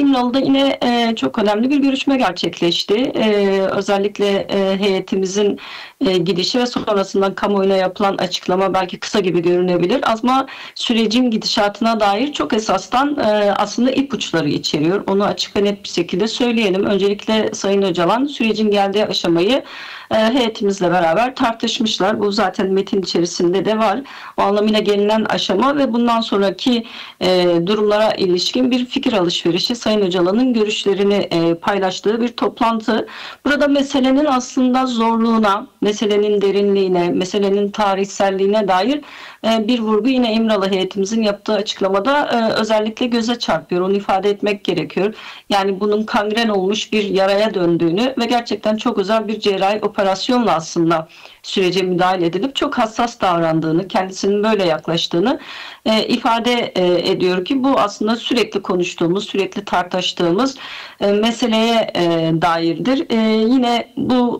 İmralı'da yine çok önemli bir görüşme gerçekleşti. Özellikle heyetimizin gidişi ve sonrasından kamuoyuna yapılan açıklama belki kısa gibi görünebilir ama sürecin gidişatına dair çok esastan aslında ipuçları içeriyor. Onu açık ve net bir şekilde söyleyelim. Öncelikle Sayın Öcalan sürecin geldiği aşamayı heyetimizle beraber tartışmışlar. Bu zaten metin içerisinde de var. O anlamıyla gelinen aşama ve bundan sonraki durumlara ilişkin bir fikir alışverişi, Sayın Öcalan'ın görüşlerini paylaştığı bir toplantı. Burada meselenin aslında zorluğuna, meselenin derinliğine, meselenin tarihselliğine dair bir vurgu yine İmralı heyetimizin yaptığı açıklamada özellikle göze çarpıyor. Onu ifade etmek gerekiyor. Yani bunun kangren olmuş bir yaraya döndüğünü ve gerçekten çok özel bir cerrahi operasyonla aslında sürece müdahale edilip çok hassas davrandığını, kendisinin böyle yaklaştığını ifade ediyor ki bu aslında sürekli konuştuğumuz, sürekli tartıştığımız meseleye dairdir. Yine bu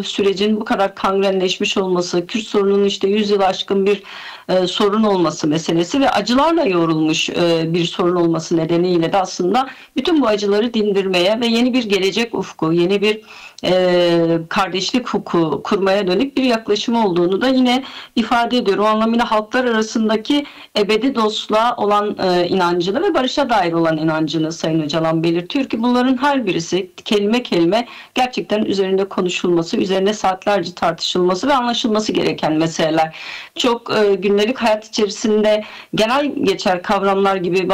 sürecin bu kadar kangrenleşmiş olması, Kürt sorununun işte 100 yıl aşkın bir sorun olması meselesi ve acılarla yoğrulmuş bir sorun olması nedeniyle de aslında bütün bu acıları dindirmeye ve yeni bir gelecek ufku, yeni bir kardeşlik hukuku kurmaya dönük bir yaklaşım olduğunu da yine ifade ediyor. O anlamıyla halklar arasındaki ebedi dostluğa olan inancını ve barışa dair olan inancını Sayın Öcalan belirtiyor ki bunların her birisi kelime kelime gerçekten üzerinde konuşulması, üzerine saatlerce tartışılması ve anlaşılması gereken meseleler. Çok gündelik hayat içerisinde genel geçer kavramlar gibi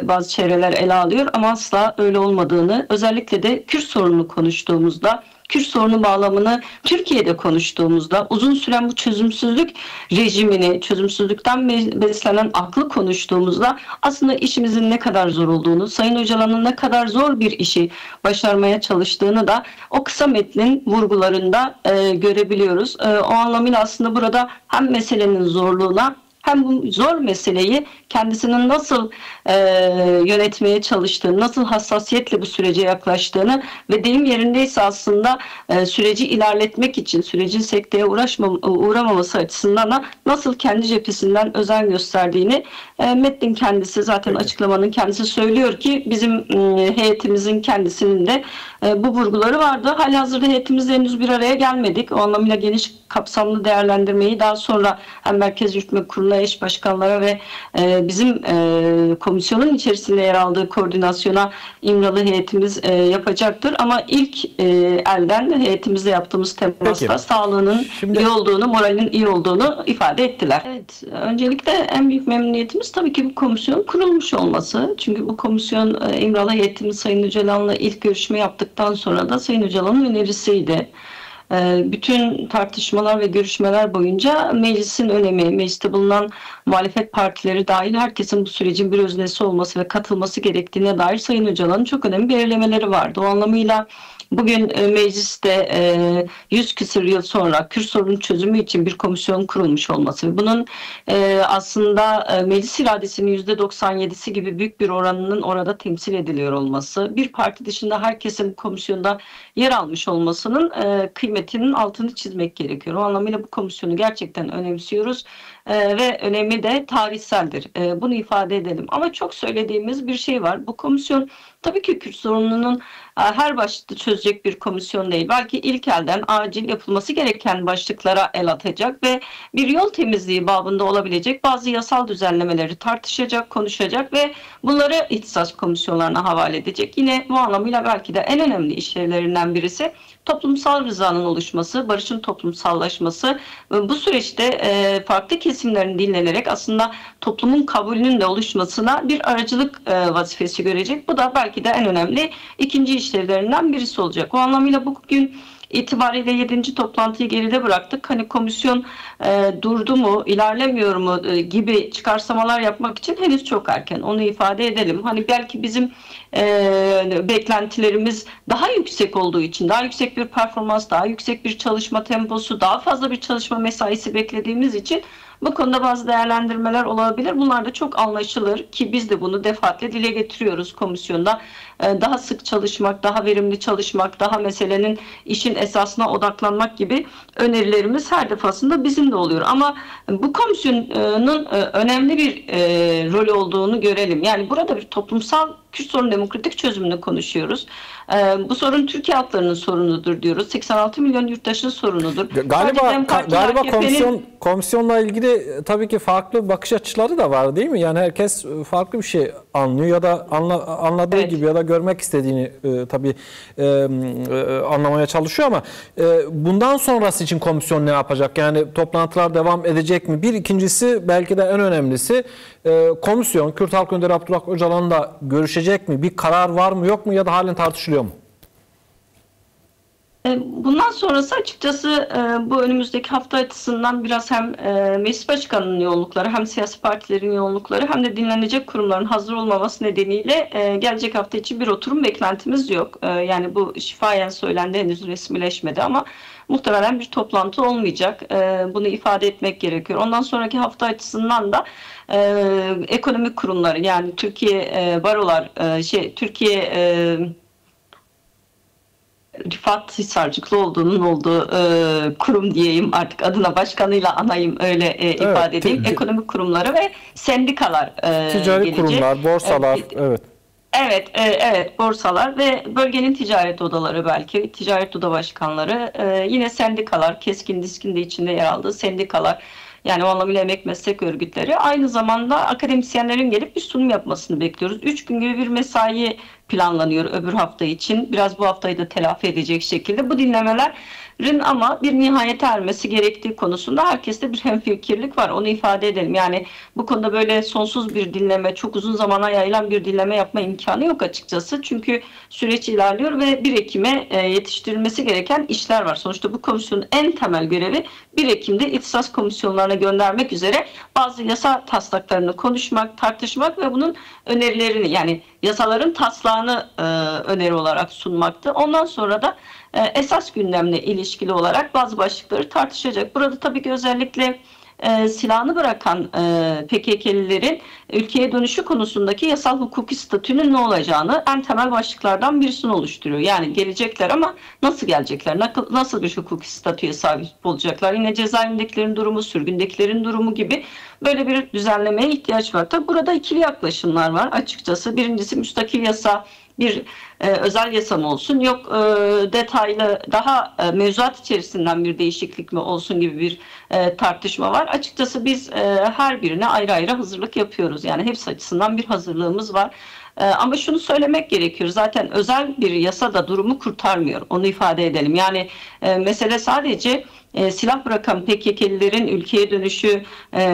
bazı çevreler ele alıyor ama asla öyle olmadığını, özellikle de Kürt sorununu konuştuğumuzda, Kürt sorunu bağlamını Türkiye'de konuştuğumuzda, uzun süren bu çözümsüzlük rejimini, çözümsüzlükten beslenen aklı konuştuğumuzda aslında işimizin ne kadar zor olduğunu, Sayın Öcalan'ın ne kadar zor bir işi başarmaya çalıştığını da o kısa metnin vurgularında görebiliyoruz. O anlamıyla aslında burada hem meselenin zorluğuna hem bu zor meseleyi kendisinin nasıl yönetmeye çalıştığını, nasıl hassasiyetle bu sürece yaklaştığını ve deyim yerindeyse aslında süreci ilerletmek için, sürecin sekteye uğramaması açısından da nasıl kendi cephesinden özen gösterdiğini metnin kendisi, zaten açıklamanın kendisi söylüyor ki bizim heyetimizin kendisinin de bu vurguları vardı. Halihazırda heyetimizle henüz bir araya gelmedik. O anlamıyla geniş kapsamlı değerlendirmeyi daha sonra hem Merkez Yürütme Kurulu'na, eş başkanlara ve bizim komisyonun içerisinde yer aldığı koordinasyona İmralı heyetimiz yapacaktır. Ama ilk elden heyetimizle yaptığımız temasta sağlığının iyi olduğunu, moralinin iyi olduğunu ifade ettiler. Evet, öncelikle en büyük memnuniyetimiz tabii ki bu komisyonun kurulmuş olması. Çünkü bu komisyon İmralı heyetimiz Sayın Öcalan'la ilk görüşme yaptıktan sonra da Sayın Öcalan'ın önerisiydi. Bütün tartışmalar ve görüşmeler boyunca meclisin önemi, mecliste bulunan muhalefet partileri dahil herkesin bu sürecin bir öznesi olması ve katılması gerektiğine dair Sayın Öcalan'ın çok önemli belirlemeleri vardı. O anlamıyla bugün mecliste 100 küsur yıl sonra Kürt sorunun çözümü için bir komisyon kurulmuş olması ve bunun aslında meclis iradesinin %97'si gibi büyük bir oranının orada temsil ediliyor olması, bir parti dışında herkesin bu komisyonda yer almış olmasının kıymetinin altını çizmek gerekiyor. O anlamıyla bu komisyonu gerçekten önemsiyoruz ve önemi de tarihseldir. Bunu ifade edelim. Ama çok söylediğimiz bir şey var. Bu komisyon tabii ki Kürt sorununun her başlıkta çözecek bir komisyon değil. Belki ilk elden acil yapılması gereken başlıklara el atacak ve bir yol temizliği babında olabilecek bazı yasal düzenlemeleri tartışacak, konuşacak ve bunları ihtisas komisyonlarına havale edecek. Yine bu anlamıyla belki de en önemli işlevlerinden birisi toplumsal rızanın oluşması, barışın toplumsallaşması. Bu süreçte farklı kesimlerin dinlenerek aslında toplumun kabulünün de oluşmasına bir aracılık vazifesi görecek. Bu da belki de en önemli ikinci işlevlerinden birisi olacak. O anlamıyla bugün itibariyle 7. toplantıyı geride bıraktık. Hani komisyon durdu mu, ilerlemiyor mu gibi çıkarsamalar yapmak için henüz çok erken. Onu ifade edelim. Hani belki bizim beklentilerimiz daha yüksek olduğu için, daha yüksek bir performans, daha yüksek bir çalışma temposu, daha fazla bir çalışma mesaisi beklediğimiz için bu konuda bazı değerlendirmeler olabilir. Bunlar da çok anlaşılır ki biz de bunu defaatle dile getiriyoruz komisyonda. Daha sık çalışmak, daha verimli çalışmak, daha meselenin işin esasına odaklanmak gibi önerilerimiz her defasında bizim de oluyor. Ama bu komisyonun önemli bir rol olduğunu görelim. Yani burada bir toplumsal Kürt sorunun demokratik çözümünü konuşuyoruz. Bu sorun Türkiye halklarının sorunudur diyoruz. 86 milyon yurttaşın sorunudur. Galiba komisyonla ilgili tabii ki farklı bakış açıları da var değil mi? Yani herkes farklı bir şey anlıyor ya da anladığı gibi ya da görmek istediğini tabii anlamaya çalışıyor ama bundan sonrası için komisyon ne yapacak? Yani toplantılar devam edecek mi? İkincisi belki de en önemlisi komisyon Kürt Halk Önderi Abdullah Öcalan'la görüşecek mi? Bir karar var mı yok mu ya da halen tartışılıyor mu? Bundan sonrası açıkçası bu önümüzdeki hafta açısından biraz hem meclis başkanının yoğunlukları hem siyasi partilerin yoğunlukları hem de dinlenecek kurumların hazır olmaması nedeniyle gelecek hafta için bir oturum beklentimiz yok. Yani bu şifayen söylendi, henüz resmileşmedi ama muhtemelen bir toplantı olmayacak. Bunu ifade etmek gerekiyor. Ondan sonraki hafta açısından da ekonomik kurumları yani Türkiye Barolar, Türkiye Rifat Hisarcıklıoğlu'nun olduğu kurum diyeyim artık adına başkanıyla anayım öyle ifade edeyim. Ekonomik kurumları ve sendikalar ticari gelecek. Kurumlar, borsalar, evet. Evet, borsalar ve bölgenin ticaret odaları belki, ticaret oda başkanları, yine sendikalar, Keskin Disk'in de içinde yer aldığı sendikalar, yani o anlamıyla emek meslek örgütleri. Aynı zamanda akademisyenlerin gelip bir sunum yapmasını bekliyoruz. 3 gün gibi bir mesai planlanıyor öbür hafta için. Biraz bu haftayı da telafi edecek şekilde. Bu dinlemelerin ama bir nihayete ermesi gerektiği konusunda herkeste bir hemfikirlik var. Onu ifade edelim. Yani bu konuda böyle sonsuz bir dinleme, çok uzun zamana yayılan bir dinleme yapma imkanı yok açıkçası. Çünkü süreç ilerliyor ve 1 Ekim'e yetiştirilmesi gereken işler var. Sonuçta bu komisyonun en temel görevi 1 Ekim'de ihtisas komisyonlarına göndermek üzere bazı yasa taslaklarını konuşmak, tartışmak ve bunun önerilerini yani yasaların taslağını öneri olarak sunmaktı. Ondan sonra da esas gündemle ilişkili olarak bazı başlıkları tartışacak. Burada tabii ki özellikle silahını bırakan PKK'lilerin ülkeye dönüşü konusundaki yasal hukuki statünün ne olacağını en temel başlıklardan birisini oluşturuyor. Yani gelecekler ama nasıl gelecekler? Nasıl bir hukuki statüye sahip olacaklar? Yine cezaevindekilerin durumu, sürgündekilerin durumu gibi böyle bir düzenlemeye ihtiyaç var. Tabii burada ikili yaklaşımlar var açıkçası. Birincisi müstakil yasa, bir özel yasa mı olsun yok detaylı daha mevzuat içerisinden bir değişiklik mi olsun gibi bir tartışma var. Açıkçası biz her birine ayrı ayrı hazırlık yapıyoruz. Yani hepsi açısından bir hazırlığımız var. Ama şunu söylemek gerekiyor. Zaten özel bir yasa da durumu kurtarmıyor. Onu ifade edelim. Yani mesele sadece silah bırakan PKK'lilerin ülkeye dönüşü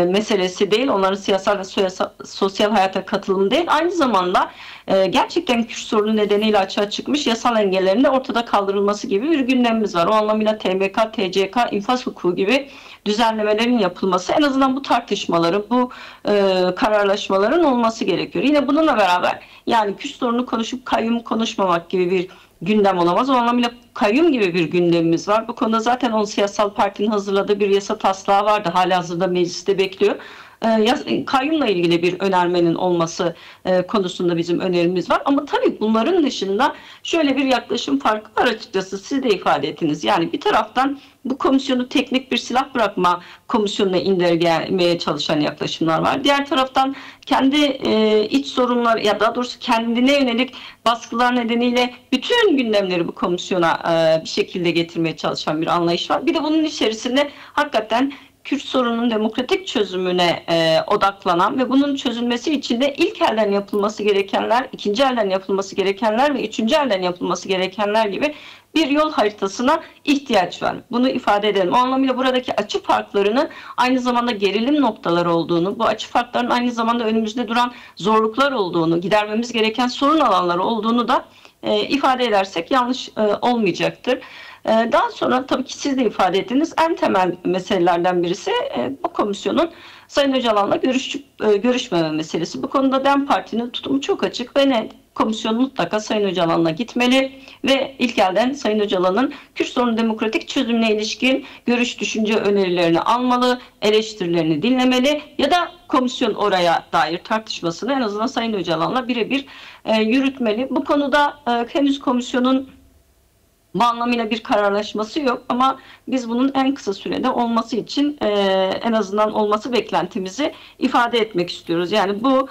meselesi değil. Onların siyasal ve sosyal hayata katılımı değil. Aynı zamanda gerçekten Kürt sorunu nedeniyle açığa çıkmış yasal engellerin de ortada kaldırılması gibi bir gündemimiz var. O anlamıyla TMK, TCK, infaz hukuku gibi düzenlemelerin yapılması, en azından bu tartışmaların, bu kararlaşmaların olması gerekiyor. Yine bununla beraber yani Kürt sorunu konuşup kayyum konuşmamak gibi bir gündem olamaz. O anlamıyla kayyum gibi bir gündemimiz var. Bu konuda zaten o siyasal partinin hazırladığı bir yasa taslağı vardı. Halihazırda mecliste bekliyor. Kayyumla ilgili bir önermenin olması konusunda bizim önerimiz var. Ama tabii bunların dışında şöyle bir yaklaşım farkı var açıkçası. Siz de ifade ettiniz. Yani bir taraftan bu komisyonu teknik bir silah bırakma komisyonuna indirgemeye çalışan yaklaşımlar var. Diğer taraftan kendi iç sorunlar ya daha doğrusu kendine yönelik baskılar nedeniyle bütün gündemleri bu komisyona bir şekilde getirmeye çalışan bir anlayış var. Bir de bunun içerisinde hakikaten Kürt sorunun demokratik çözümüne odaklanan ve bunun çözülmesi için de ilk elden yapılması gerekenler, ikinci elden yapılması gerekenler ve üçüncü elden yapılması gerekenler gibi bir yol haritasına ihtiyaç var. Bunu ifade edelim. O anlamıyla buradaki açı farklarının aynı zamanda gerilim noktaları olduğunu, bu açı farklarının aynı zamanda önümüzde duran zorluklar olduğunu, gidermemiz gereken sorun alanları olduğunu da ifade edersek yanlış olmayacaktır. Daha sonra tabii ki siz de ifade ettiğiniz en temel meselelerden birisi bu komisyonun Sayın Öcalan'la görüşmeme meselesi. Bu konuda DEM Parti'nin tutumu çok açık ve net. Komisyon mutlaka Sayın Öcalan'la gitmeli ve ilk elden Sayın Öcalan'ın Kürt sorunu demokratik çözümüne ilişkin görüş, düşünce önerilerini almalı, eleştirilerini dinlemeli ya da komisyon oraya dair tartışmasını en azından Sayın Öcalan'la birebir yürütmeli. Bu konuda henüz komisyonun Bu anlamıyla bir kararlaşması yok ama biz bunun en kısa sürede olması için en azından olması beklentimizi ifade etmek istiyoruz. Yani bu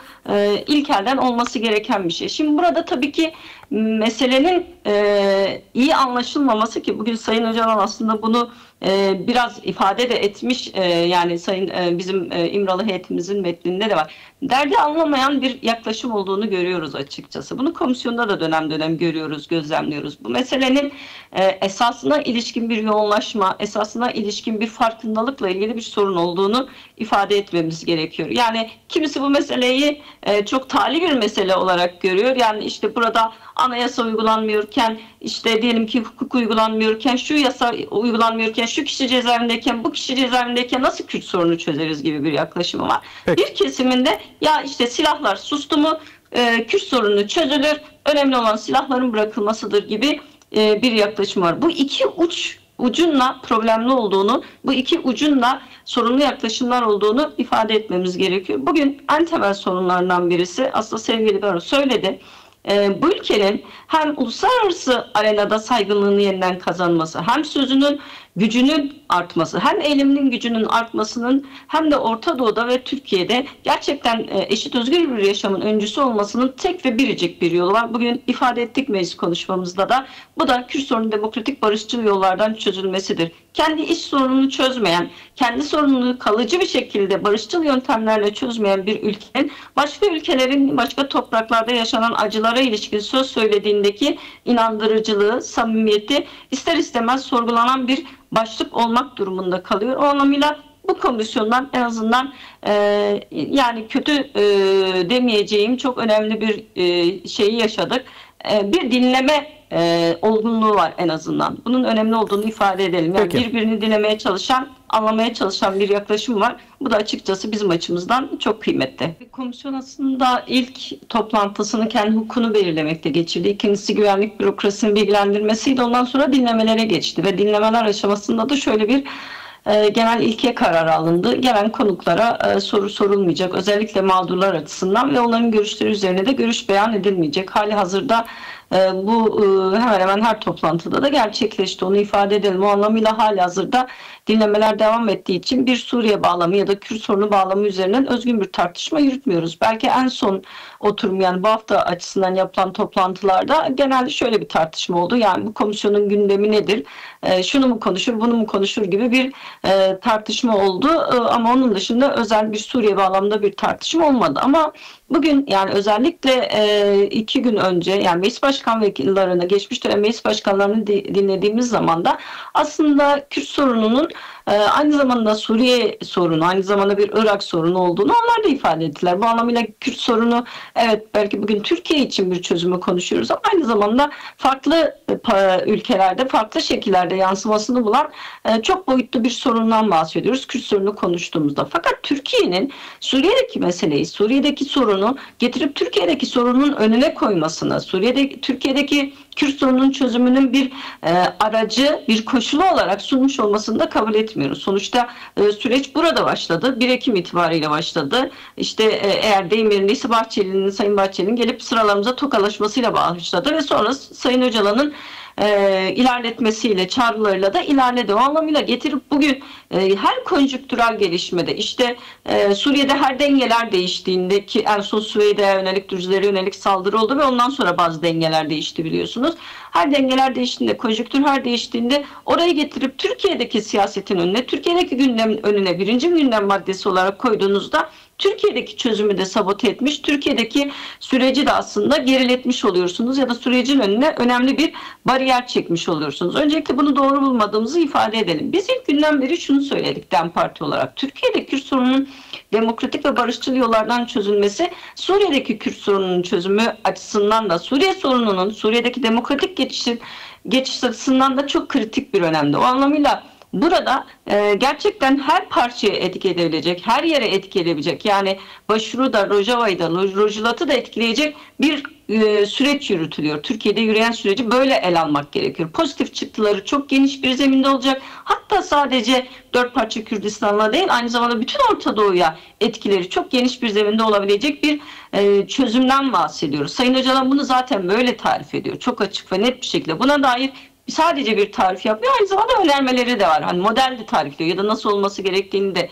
ilkelden olması gereken bir şey. Şimdi burada tabii ki meselenin iyi anlaşılmaması, ki bugün Sayın Öcalan aslında bunu biraz ifade de etmiş, yani Sayın bizim İmralı heyetimizin metninde de var. Derdi anlamayan bir yaklaşım olduğunu görüyoruz açıkçası. Bunu komisyonda da dönem dönem görüyoruz, gözlemliyoruz. Bu meselenin esasına ilişkin bir yoğunlaşma, esasına ilişkin bir farkındalıkla ilgili bir sorun olduğunu ifade etmemiz gerekiyor. Yani kimisi bu meseleyi çok tali bir mesele olarak görüyor. Yani işte burada anayasa uygulanmıyorken, işte diyelim ki hukuk uygulanmıyorken, şu yasa uygulanmıyorken, şu kişi cezaevindeyken, bu kişi cezaevindeyken nasıl Kürt sorunu çözeriz gibi bir yaklaşımı var. Peki. Bir kesiminde ya işte silahlar sustu mu Kürt sorunu çözülür, önemli olan silahların bırakılmasıdır gibi bir yaklaşım var. Bu iki ucunla problemli olduğunu, bu iki ucunla sorunlu yaklaşımlar olduğunu ifade etmemiz gerekiyor. Bugün en temel sorunlardan birisi, aslında sevgili Baro söyledi, bu ülkenin hem uluslararası arenada saygınlığını yeniden kazanması, hem sözünün gücünün artması, hem eyleminin gücünün artmasının, hem de Orta Doğu'da ve Türkiye'de gerçekten eşit özgür bir yaşamın öncüsü olmasının tek ve biricik bir yolu var. Bugün ifade ettik meclis konuşmamızda da. Bu da Kürt sorunun demokratik barışçıl yollardan çözülmesidir. Kendi iç sorununu çözmeyen, kendi sorununu kalıcı bir şekilde barışçıl yöntemlerle çözmeyen bir ülkenin başka ülkelerin, başka topraklarda yaşanan acılara ilişkin söz söylediğindeki inandırıcılığı, samimiyeti ister istemez sorgulanan bir başlık olmak durumunda kalıyor. O anlamıyla bu komisyondan en azından yani kötü demeyeceğim çok önemli bir şeyi yaşadık. Bir dinleme olgunluğu var en azından. Bunun önemli olduğunu ifade edelim. Yani Peki. birbirini dinlemeye çalışan, anlamaya çalışan bir yaklaşım var. Bu da açıkçası bizim açımızdan çok kıymetli. Komisyon aslında ilk toplantısını kendi hukukunu belirlemekte geçirdi. İkincisi güvenlik bürokrasisini bilgilendirmesiydi. Ondan sonra dinlemelere geçti ve dinlemeler aşamasında da şöyle bir genel ilke kararı alındı. Gelen konuklara soru sorulmayacak. Özellikle mağdurlar açısından ve onların görüşleri üzerine de görüş beyan edilmeyecek. Hali hazırda bu hemen hemen her toplantıda da gerçekleşti. Onu ifade edelim. O anlamıyla hali hazırda dinlemeler devam ettiği için bir Suriye bağlamı ya da Kürt sorunu bağlamı üzerinden özgün bir tartışma yürütmüyoruz. Belki en son oturum, yani bu hafta açısından yapılan toplantılarda genelde şöyle bir tartışma oldu. Yani bu komisyonun gündemi nedir? Şunu mu konuşur, bunu mu konuşur gibi bir tartışma oldu. Ama onun dışında özel bir Suriye bağlamında bir tartışma olmadı. Ama bugün, yani özellikle 2 gün önce, yani meclis başkan vekillerine, geçmiş dönem meclis başkanlarını dinlediğimiz zaman da aslında Kürt sorununun aynı zamanda Suriye sorunu, aynı zamanda bir Irak sorunu olduğunu onlar da ifade ettiler. Bu anlamıyla Kürt sorunu, evet belki bugün Türkiye için bir çözümü konuşuyoruz ama aynı zamanda farklı ülkelerde, farklı şekillerde yansımasını bulan çok boyutlu bir sorundan bahsediyoruz Kürt sorunu konuştuğumuzda. Fakat Türkiye'nin Suriye'deki meseleyi, Suriye'deki sorunu getirip Türkiye'deki sorunun önüne koymasına, Türkiye'deki Kürt sorunun çözümünün bir aracı, bir koşulu olarak sunmuş olmasını da kabul etmiyoruz. Sonuçta süreç burada başladı. 1 Ekim itibariyle başladı. İşte eğer deyim yerindeyse Sayın Bahçeli'nin gelip sıralarımıza tokalaşmasıyla başladı ve sonra Sayın Öcalan'ın ilerletmesiyle, çağrılarıyla da ilerledi. O anlamıyla getirip bugün her konjüktürel gelişmede, işte Suriye'de her dengeler değiştiğinde, ki en son Süveyde'ye yönelik, Düzlere yönelik saldırı oldu ve ondan sonra bazı dengeler değişti biliyorsunuz. Her dengeler değiştiğinde, konjüktür her değiştiğinde orayı getirip Türkiye'deki siyasetin önüne, Türkiye'deki gündemin önüne birinci gündem maddesi olarak koyduğunuzda Türkiye'deki çözümü de sabote etmiş, Türkiye'deki süreci de aslında geriletmiş oluyorsunuz ya da sürecin önüne önemli bir bariyer çekmiş oluyorsunuz. Öncelikle bunu doğru bulmadığımızı ifade edelim. Biz ilk günden beri şunu söyledik DEM Parti olarak. Türkiye'de Kürt sorunun demokratik ve barışçıl yollardan çözülmesi, Suriye'deki Kürt sorununun çözümü açısından da, Suriye sorununun, Suriye'deki demokratik geçiş açısından da çok kritik bir önemde. O anlamıyla burada gerçekten her parçaya etki edebilecek, her yere etki edebilecek, yani Başur'u da, Rojava'yı da, Rojilat'ı da etkileyecek bir süreç yürütülüyor. Türkiye'de yürüyen süreci böyle ele almak gerekiyor. Pozitif çıktıları çok geniş bir zeminde olacak. Hatta sadece 4 parça Kürdistan'la değil, aynı zamanda bütün Orta Doğu'ya etkileri çok geniş bir zeminde olabilecek bir çözümden bahsediyoruz. Sayın Öcalan bunu zaten böyle tarif ediyor. Çok açık ve net bir şekilde. Buna dair sadece bir tarif yapmıyor, aynı zamanda önermeleri de var. Hani model de tarifliyor ya da nasıl olması gerektiğini de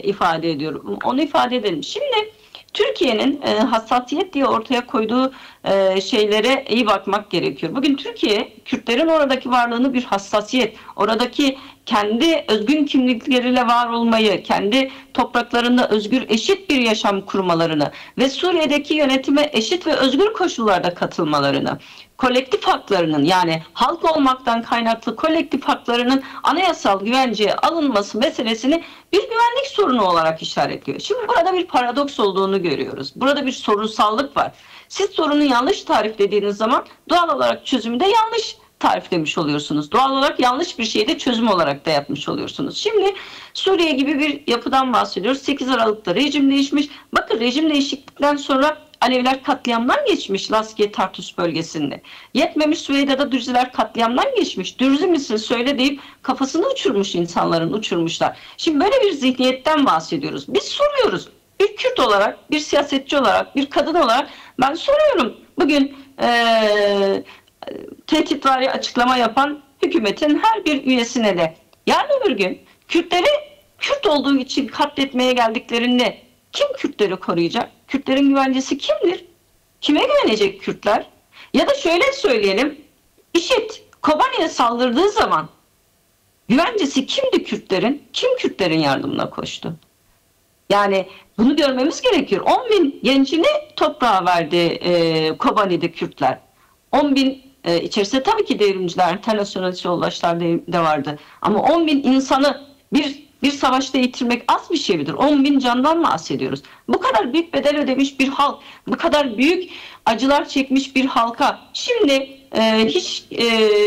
ifade ediyor. Onu ifade edelim. Şimdi Türkiye'nin hassasiyet diye ortaya koyduğu şeylere iyi bakmak gerekiyor. Bugün Türkiye, Kürtlerin oradaki varlığını bir hassasiyet, oradaki kendi özgün kimlikleriyle var olmayı, kendi topraklarında özgür, eşit bir yaşam kurmalarını ve Suriye'deki yönetime eşit ve özgür koşullarda katılmalarını, kolektif haklarının, yani halk olmaktan kaynaklı kolektif haklarının anayasal güvenceye alınması meselesini bir güvenlik sorunu olarak işaretliyor. Şimdi burada bir paradoks olduğunu görüyoruz. Burada bir sorunsallık var. Siz sorunu yanlış tariflediğiniz zaman doğal olarak çözümü de yanlış tariflemiş oluyorsunuz. Doğal olarak yanlış bir şeyi de çözüm olarak da yapmış oluyorsunuz. Şimdi Suriye gibi bir yapıdan bahsediyoruz. 8 Aralık'ta rejim değişmiş. Bakın, rejim değişiklikten sonra Aleviler katliamdan geçmiş Laskiye Tartus bölgesinde. Yetmemiş, Süveyda'da Dürziler katliamdan geçmiş. Dürzi misin söyle deyip kafasını uçurmuş insanların, uçurmuşlar. Şimdi böyle bir zihniyetten bahsediyoruz. Biz soruyoruz. Bir Kürt olarak, bir siyasetçi olarak, bir kadın olarak ben soruyorum. Bugün tehditvari açıklama yapan hükümetin her bir üyesine de, yarın öbür gün Kürtleri Kürt olduğu için katletmeye geldiklerinde kim Kürtleri koruyacak? Kürtlerin güvencesi kimdir? Kime güvenecek Kürtler? Ya da şöyle söyleyelim, IŞİD Kobani'ye saldırdığı zaman güvencesi kimdi Kürtlerin? Kim Kürtlerin yardımına koştu? Yani bunu görmemiz gerekiyor. 10 bin gencini toprağa verdi Kobani'de Kürtler. 10 bin içerisinde tabii ki devrimciler, internasyonalist yoldaşlar da vardı. Ama 10 bin insanı bir savaşta yitirmek az bir şey midir? 10 bin candan bahsediyoruz. Bu kadar büyük bedel ödemiş bir halk, bu kadar büyük acılar çekmiş bir halka şimdi hiç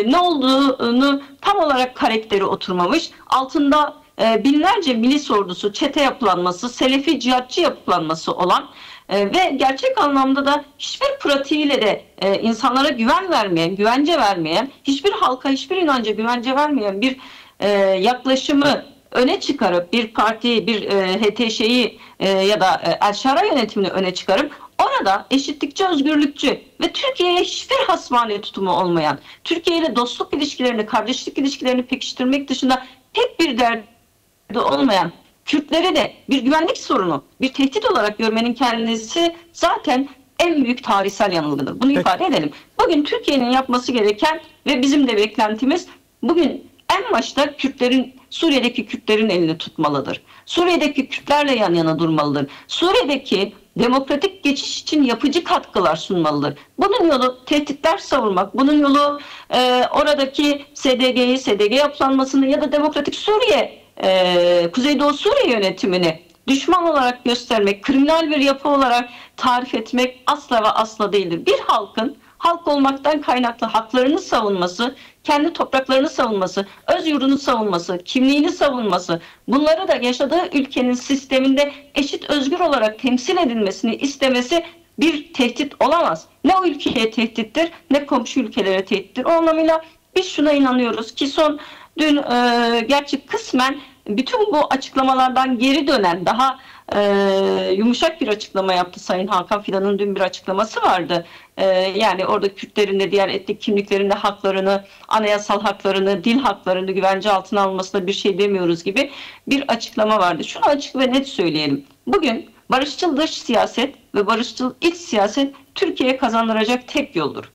ne olduğunu tam olarak karakteri oturmamış, altında binlerce milis ordusu, çete yapılanması, Selefi cihatçı yapılanması olan ve gerçek anlamda da hiçbir pratiğiyle de insanlara güven vermeyen, güvence vermeyen, hiçbir halka, hiçbir inanca güvence vermeyen bir yaklaşımı öne çıkarıp, bir partiyi, bir HTŞ'yi ya da El-Şara yönetimini öne çıkarıp orada eşitlikçi, özgürlükçü ve Türkiye'ye hiçbir hasmane tutumu olmayan, Türkiye ile dostluk ilişkilerini, kardeşlik ilişkilerini pekiştirmek dışında tek bir derdi olmayan Kürtleri de bir güvenlik sorunu, bir tehdit olarak görmenin kendisi zaten en büyük tarihsel yanılgıdır. Bunu ifade edelim. Bugün Türkiye'nin yapması gereken ve bizim de beklentimiz, bugün en başta Kürtlerin, Suriye'deki Kürtlerin elini tutmalıdır. Suriye'deki Kürtlerle yan yana durmalıdır. Suriye'deki demokratik geçiş için yapıcı katkılar sunmalıdır. Bunun yolu tehditler savurmak, bunun yolu oradaki SDG'yi, SDG yapılanmasını ya da Demokratik Suriye, Kuzeydoğu Suriye yönetimini düşman olarak göstermek, kriminal bir yapı olarak tarif etmek asla ve asla değildir. Bir halkın halk olmaktan kaynaklı haklarını savunması, kendi topraklarını savunması, öz yurdunu savunması, kimliğini savunması, bunları da yaşadığı ülkenin sisteminde eşit, özgür olarak temsil edilmesini istemesi bir tehdit olamaz. Ne o ülkeye tehdittir, ne komşu ülkelere tehdittir. O anlamıyla biz şuna inanıyoruz ki dün gerçi kısmen bütün bu açıklamalardan geri dönen, daha yumuşak bir açıklama yaptı Sayın Hakan Fidan'ın dün bir açıklaması vardı. Yani orada Kürtlerin de diğer etnik kimliklerin de haklarını, anayasal haklarını, dil haklarını güvence altına almasına bir şey demiyoruz gibi bir açıklama vardı. Şunu açık ve net söyleyelim. Bugün barışçıl dış siyaset ve barışçıl iç siyaset Türkiye'ye kazandıracak tek yoldur.